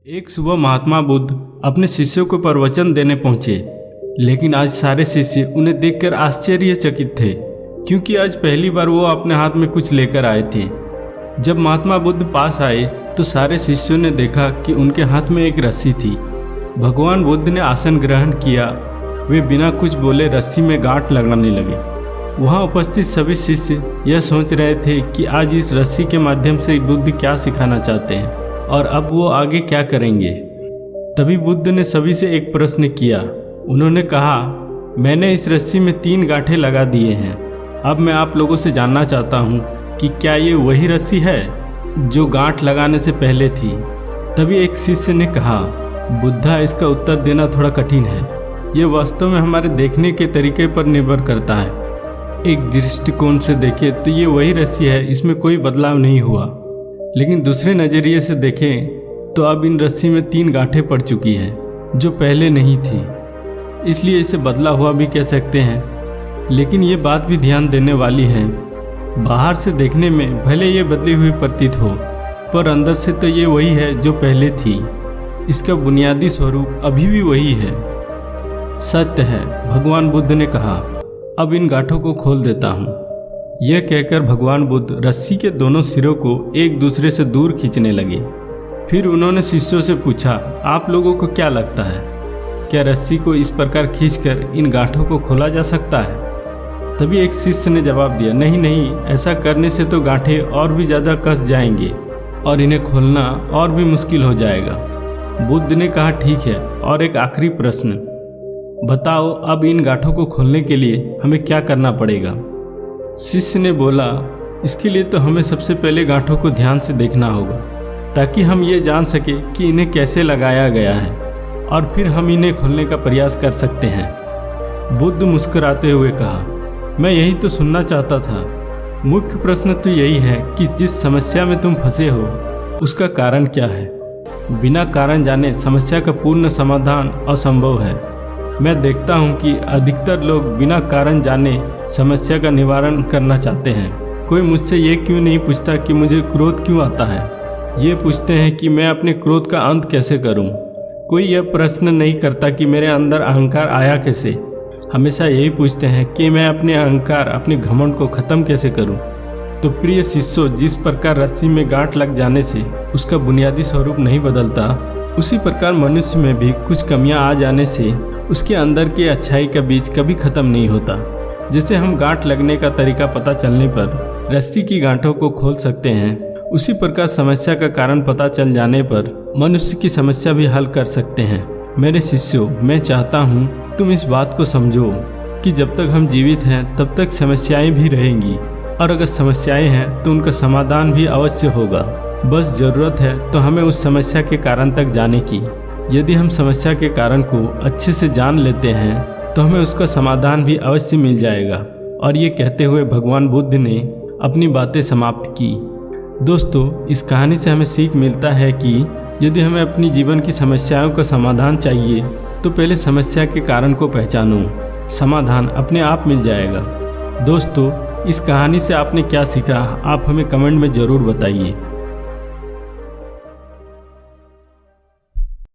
एक सुबह महात्मा बुद्ध अपने शिष्यों को प्रवचन देने पहुंचे, लेकिन आज सारे शिष्य उन्हें देखकर आश्चर्यचकित थे, क्योंकि आज पहली बार वो अपने हाथ में कुछ लेकर आए थे। जब महात्मा बुद्ध पास आए तो सारे शिष्यों ने देखा कि उनके हाथ में एक रस्सी थी। भगवान बुद्ध ने आसन ग्रहण किया। वे बिना कुछ बोले रस्सी में गांठ लगाने लगे। वहाँ उपस्थित सभी शिष्य यह सोच रहे थे कि आज इस रस्सी के माध्यम से बुद्ध क्या सिखाना चाहते हैं और अब वो आगे क्या करेंगे। तभी बुद्ध ने सभी से एक प्रश्न किया। उन्होंने कहा, मैंने इस रस्सी में 3 गांठें लगा दिए हैं। अब मैं आप लोगों से जानना चाहता हूँ कि क्या ये वही रस्सी है जो गांठ लगाने से पहले थी। तभी एक शिष्य ने कहा, बुद्धा, इसका उत्तर देना थोड़ा कठिन है। ये वास्तव में हमारे देखने के तरीके पर निर्भर करता है। एक दृष्टिकोण से देखें तो ये वही रस्सी है, इसमें कोई बदलाव नहीं हुआ। लेकिन दूसरे नज़रिए से देखें तो अब इन रस्सी में 3 गांठें पड़ चुकी हैं जो पहले नहीं थी, इसलिए इसे बदला हुआ भी कह सकते हैं। लेकिन ये बात भी ध्यान देने वाली है, बाहर से देखने में भले ये बदली हुई प्रतीत हो, पर अंदर से तो ये वही है जो पहले थी। इसका बुनियादी स्वरूप अभी भी वही है। सत्य है, भगवान बुद्ध ने कहा। अब इन गांठों को खोल देता हूँ। यह कहकर भगवान बुद्ध रस्सी के दोनों सिरों को एक दूसरे से दूर खींचने लगे। फिर उन्होंने शिष्यों से पूछा, आप लोगों को क्या लगता है, क्या रस्सी को इस प्रकार खींचकर इन गांठों को खोला जा सकता है? तभी एक शिष्य ने जवाब दिया, नहीं नहीं, ऐसा करने से तो गांठें और भी ज़्यादा कस जाएंगे और इन्हें खोलना और भी मुश्किल हो जाएगा। बुद्ध ने कहा, ठीक है, और एक आखिरी प्रश्न, बताओ अब इन गांठों को खोलने के लिए हमें क्या करना पड़ेगा? शिष्य ने बोला, इसके लिए तो हमें सबसे पहले गांठों को ध्यान से देखना होगा, ताकि हम ये जान सके कि इन्हें कैसे लगाया गया है, और फिर हम इन्हें खोलने का प्रयास कर सकते हैं। बुद्ध मुस्कुराते हुए कहा, मैं यही तो सुनना चाहता था। मुख्य प्रश्न तो यही है कि जिस समस्या में तुम फंसे हो उसका कारण क्या है। बिना कारण जाने समस्या का पूर्ण समाधान असंभव है। मैं देखता हूं कि अधिकतर लोग बिना कारण जाने समस्या का निवारण करना चाहते हैं। कोई मुझसे ये क्यों नहीं पूछता कि मुझे क्रोध क्यों आता है, ये पूछते हैं कि मैं अपने क्रोध का अंत कैसे करूं। कोई यह प्रश्न नहीं करता कि मेरे अंदर अहंकार आया कैसे। हमेशा यही पूछते हैं कि मैं अपने अहंकार, अपने घमंड को ख़त्म कैसे करूं। तो प्रिय शिष्यों, जिस प्रकार रस्सी में गांठ लग जाने से उसका बुनियादी स्वरूप नहीं बदलता, उसी प्रकार मनुष्य में भी कुछ कमियां आ जाने से उसके अंदर के अच्छाई का बीज कभी ख़त्म नहीं होता। जैसे हम गांठ लगने का तरीका पता चलने पर रस्सी की गांठों को खोल सकते हैं, उसी प्रकार समस्या का कारण पता चल जाने पर मनुष्य की समस्या भी हल कर सकते हैं। मेरे शिष्यों, मैं चाहता हूँ तुम इस बात को समझो कि जब तक हम जीवित हैं तब तक समस्याएं भी रहेंगी, और अगर समस्याएं हैं तो उनका समाधान भी अवश्य होगा। बस ज़रूरत है तो हमें उस समस्या के कारण तक जाने की। यदि हम समस्या के कारण को अच्छे से जान लेते हैं तो हमें उसका समाधान भी अवश्य मिल जाएगा। और ये कहते हुए भगवान बुद्ध ने अपनी बातें समाप्त की। दोस्तों, इस कहानी से हमें सीख मिलता है कि यदि हमें अपनी जीवन की समस्याओं का समाधान चाहिए तो पहले समस्या के कारण को पहचानो, समाधान अपने आप मिल जाएगा। दोस्तों, इस कहानी से आपने क्या सीखा, आप हमें कमेंट में ज़रूर बताइए।